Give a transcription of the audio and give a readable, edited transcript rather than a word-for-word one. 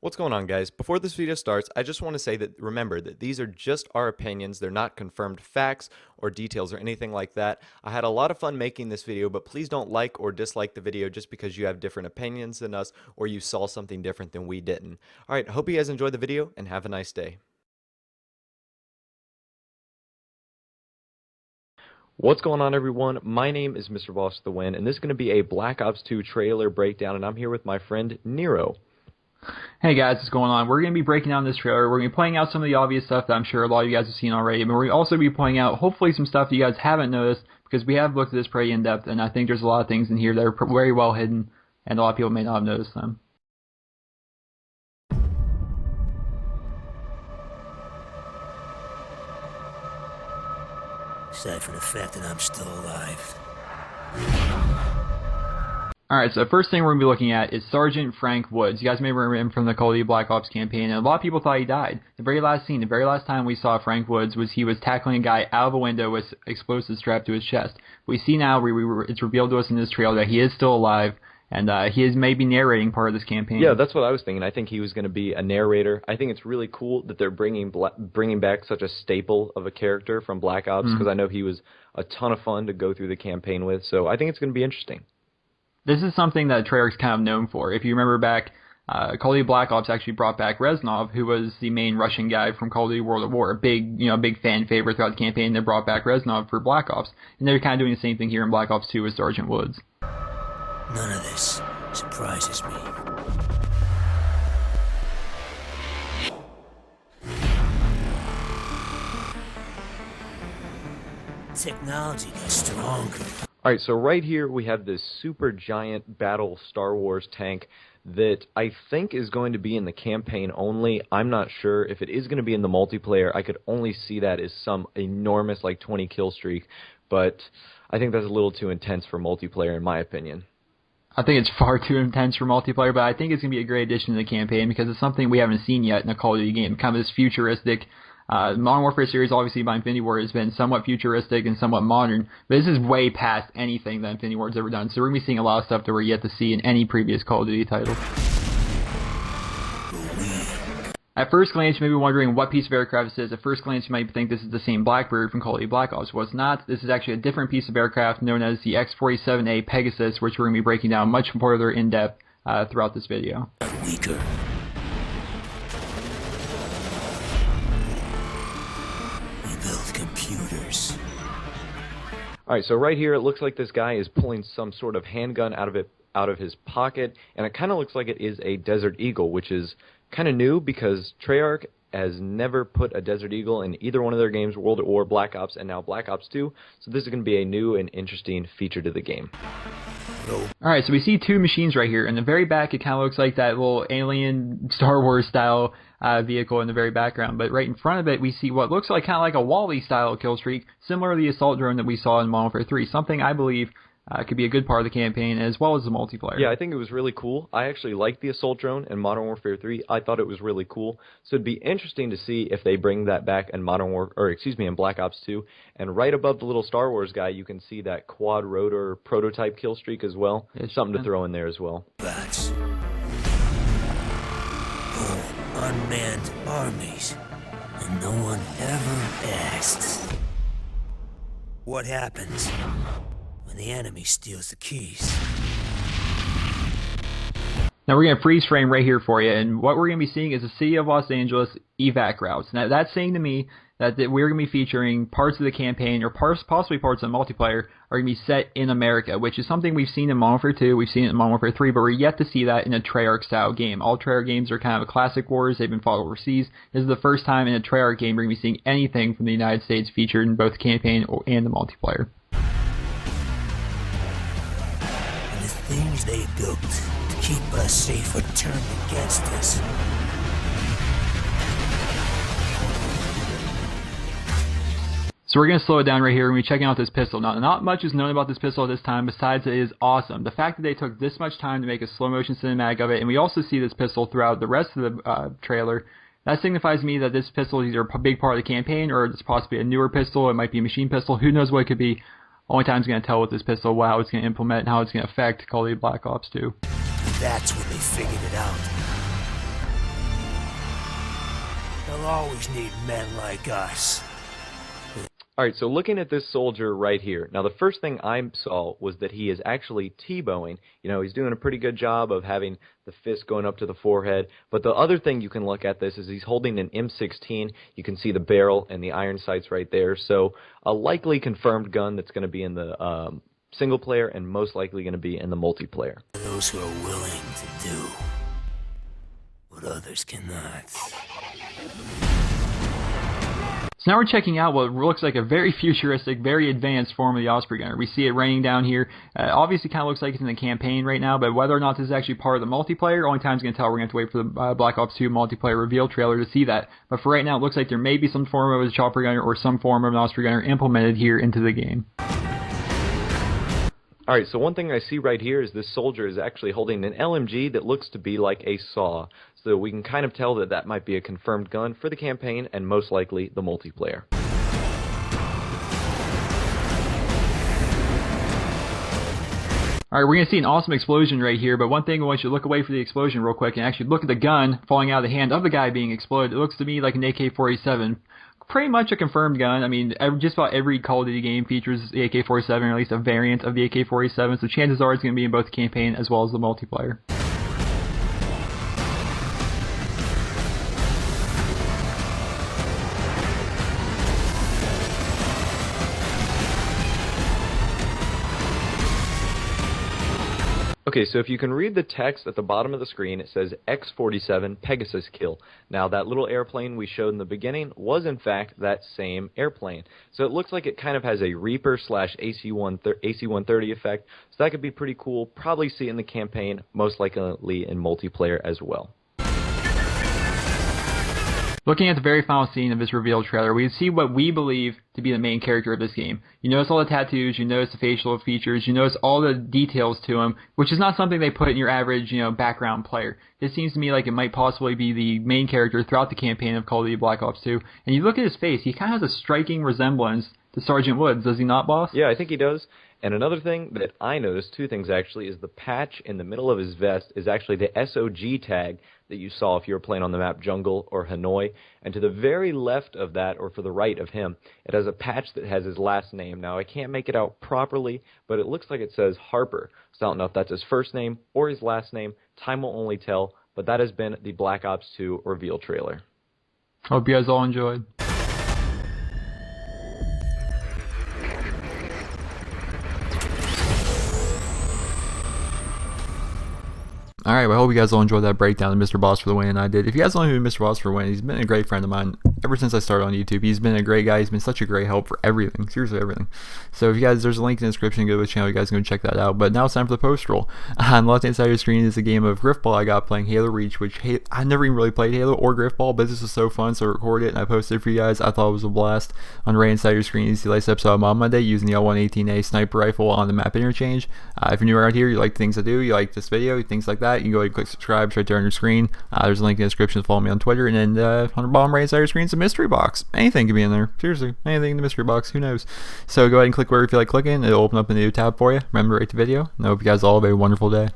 What's going on, guys? Before this video starts, I just want to say that remember that these are just our opinions. They're not confirmed facts or details or anything like that. I had a lot of fun making this video, but please don't like or dislike the video just because you have different opinions than us or you saw something different than we didn't. Alright, hope you guys enjoyed the video and have a nice day. What's going on, everyone? My name is MrBossFTW, and this is going to be a Black Ops 2 trailer breakdown, and I'm here with my friend Nero. Hey guys, what's going on? We're going to be breaking down this trailer. We're going to be pointing out some of the obvious stuff that I'm sure a lot of you guys have seen already, but we're going to also be pointing out hopefully some stuff you guys haven't noticed because we have looked at this pretty in depth, and I think there's a lot of things in here that are very well hidden and a lot of people may not have noticed them. Aside from the fact that I'm still alive. Alright, so the first thing we're going to be looking at is Sergeant Frank Woods. You guys may remember him from the Call of Duty Black Ops campaign, and a lot of people thought he died. The very last scene, the very last time we saw Frank Woods was he was tackling a guy out of a window with explosives strapped to his chest. We see now, it's revealed to us in this trailer that he is still alive, and he is maybe narrating part of this campaign. Yeah, that's what I was thinking. I think he was going to be a narrator. I think it's really cool that they're bringing back such a staple of a character from Black Ops, because I know he was a ton of fun to go through the campaign with, so I think it's going to be interesting. This is something that Treyarch's kind of known for. If you remember back, Call of Duty Black Ops actually brought back Reznov, who was the main Russian guy from Call of Duty World at War, a big fan favorite throughout the campaign. They brought back Reznov for Black Ops, and they're kind of doing the same thing here in Black Ops 2 with Sergeant Woods. None of this surprises me. Technology got stronger. Alright, so right here we have this super giant battle Star Wars tank that I think is going to be in the campaign only. I'm not sure if it is going to be in the multiplayer. I could only see that as some enormous 20 kill streak, but I think that's a little too intense for multiplayer in my opinion. I think it's far too intense for multiplayer, but I think it's going to be a great addition to the campaign because it's something we haven't seen yet in a Call of Duty game. Kind of this futuristic Modern Warfare series, obviously by Infinity Ward, has been somewhat futuristic and somewhat modern, but this is way past anything that Infinity Ward's ever done. So we're going to be seeing a lot of stuff that we're yet to see in any previous Call of Duty title. At first glance, you may be wondering what piece of aircraft this is. At first glance, you might think this is the same Blackbird from Call of Duty Black Ops. Well, it's not. This is actually a different piece of aircraft known as the X-47A Pegasus, which we're going to be breaking down much further in depth throughout this video. Weaker. Computers. Alright, so right here it looks like this guy is pulling some sort of handgun out of his pocket, and it kind of looks like it is a Desert Eagle, which is kind of new because Treyarch has never put a Desert Eagle in either one of their games, World at War, Black Ops, and now Black Ops 2, so this is going to be a new and interesting feature to the game. Alright, so we see two machines right here. In the very back, it kind of looks like that little alien Star Wars style vehicle in the very background, but right in front of it we see what looks like kind of like a Wall-E style kill streak, similar to the assault drone that we saw in Modern Warfare 3, something I believe could be a good part of the campaign as well as the multiplayer. Yeah, I think it was really cool. I actually liked the assault drone in Modern Warfare 3. I thought it was really cool. So it'd be interesting to see if they bring that back in in Black Ops 2. And right above the little Star Wars guy, you can see that quad rotor prototype kill streak as well. It's something to throw in there as well. Bats. Unmanned armies, and no one ever asks what happens when the enemy steals the keys. Now we're going to freeze frame right here for you, and what we're going to be seeing is the City of Los Angeles evac routes. Now that's saying to me that we're going to be featuring parts of the campaign, or possibly parts of the multiplayer, are going to be set in America, which is something we've seen in Modern Warfare 2, we've seen it in Modern Warfare 3, but we're yet to see that in a Treyarch-style game. All Treyarch games are kind of a classic wars, they've been fought overseas. This is the first time in a Treyarch game we're going to be seeing anything from the United States featured in both the campaign and the multiplayer. And the things they built to keep us safe are turned against us. So we're going to slow it down right here. We're going to be checking out this pistol. Now, not much is known about this pistol at this time, besides it is awesome. The fact that they took this much time to make a slow motion cinematic of it, and we also see this pistol throughout the rest of the trailer, that signifies to me that this pistol is either a big part of the campaign, or it's possibly a newer pistol, it might be a machine pistol, who knows what it could be. Only time's going to tell with this pistol how it's going to implement and how it's going to affect Call of Duty Black Ops 2. That's when they figured it out. They'll always need men like us. Alright, so looking at this soldier right here, now the first thing I saw was that he is actually T-bowing. You know, he's doing a pretty good job of having the fist going up to the forehead, but the other thing you can look at this is he's holding an M16. You can see the barrel and the iron sights right there, so a likely confirmed gun that's going to be in the single player and most likely going to be in the multiplayer. Those who are willing to do what others cannot. So now we're checking out what looks like a very futuristic, very advanced form of the Osprey Gunner. We see it raining down here. Obviously kind of looks like it's in the campaign right now, but whether or not this is actually part of the multiplayer, only time's going to tell. We're going to have to wait for the Black Ops 2 multiplayer reveal trailer to see that. But for right now, it looks like there may be some form of a chopper gunner or some form of an Osprey Gunner implemented here into the game. Alright, so one thing I see right here is this soldier is actually holding an LMG that looks to be like a saw. So we can kind of tell that that might be a confirmed gun for the campaign and most likely the multiplayer. Alright, we're going to see an awesome explosion right here, but one thing I want you to look away from the explosion real quick and actually look at the gun falling out of the hand of the guy being exploded. It looks to me like an AK-47. Pretty much a confirmed gun. I mean, just about every Call of Duty game features the AK-47, or at least a variant of the AK-47, so chances are it's going to be in both the campaign as well as the multiplayer. Okay, so if you can read the text at the bottom of the screen, it says X-47 Pegasus kill. Now, that little airplane we showed in the beginning was, in fact, that same airplane. So it looks like it kind of has a Reaper / AC-130 effect, so that could be pretty cool. Probably see it in the campaign, most likely in multiplayer as well. Looking at the very final scene of this reveal trailer, we see what we believe to be the main character of this game. You notice all the tattoos, you notice the facial features, you notice all the details to him, which is not something they put in your average, background player. This seems to me like it might possibly be the main character throughout the campaign of Call of Duty Black Ops 2. And you look at his face, he kind of has a striking resemblance to Sergeant Woods, does he not, boss? Yeah, I think he does. And another thing that I noticed, two things actually, is the patch in the middle of his vest is actually the SOG tag that you saw if you were playing on the map Jungle or Hanoi. And to the very left of that, or for the right of him, it has a patch that has his last name. Now, I can't make it out properly, but it looks like it says Harper. So I don't know if that's his first name or his last name. Time will only tell, but that has been the Black Ops 2 reveal trailer. Hope you guys all enjoyed. Alright, well, I hope you guys all enjoyed that breakdown of Mr. Boss for the win I did. If you guys don't know who Mr. Boss for the win, he's been a great friend of mine ever since I started on YouTube. He's been a great guy. He's been such a great help for everything. Seriously, everything. So if you guys, there's a link in the description. Go to the channel. You guys can go check that out. But now it's time for the post roll. On the left-hand side of your screen is a game of Griffball I got playing Halo Reach, which I never even really played Halo or Griffball, but this was so fun, so I recorded it and I posted it for you guys. I thought it was a blast. On the right-hand side of your screen is the latest episode of on Monday using the L118A sniper rifle on the map interchange. If you're new around here, you like the things I do, you like this video, things like that, you can go ahead and click subscribe. It's right there on your screen. There's a link in the description to follow me on Twitter, and then on the bottom right side of your screen is a mystery box. Anything can be in there. Seriously, anything in the mystery box. Who knows? So go ahead and click wherever you feel like clicking. It'll open up a new tab for you. Remember to rate the video. And I hope you guys all have a wonderful day.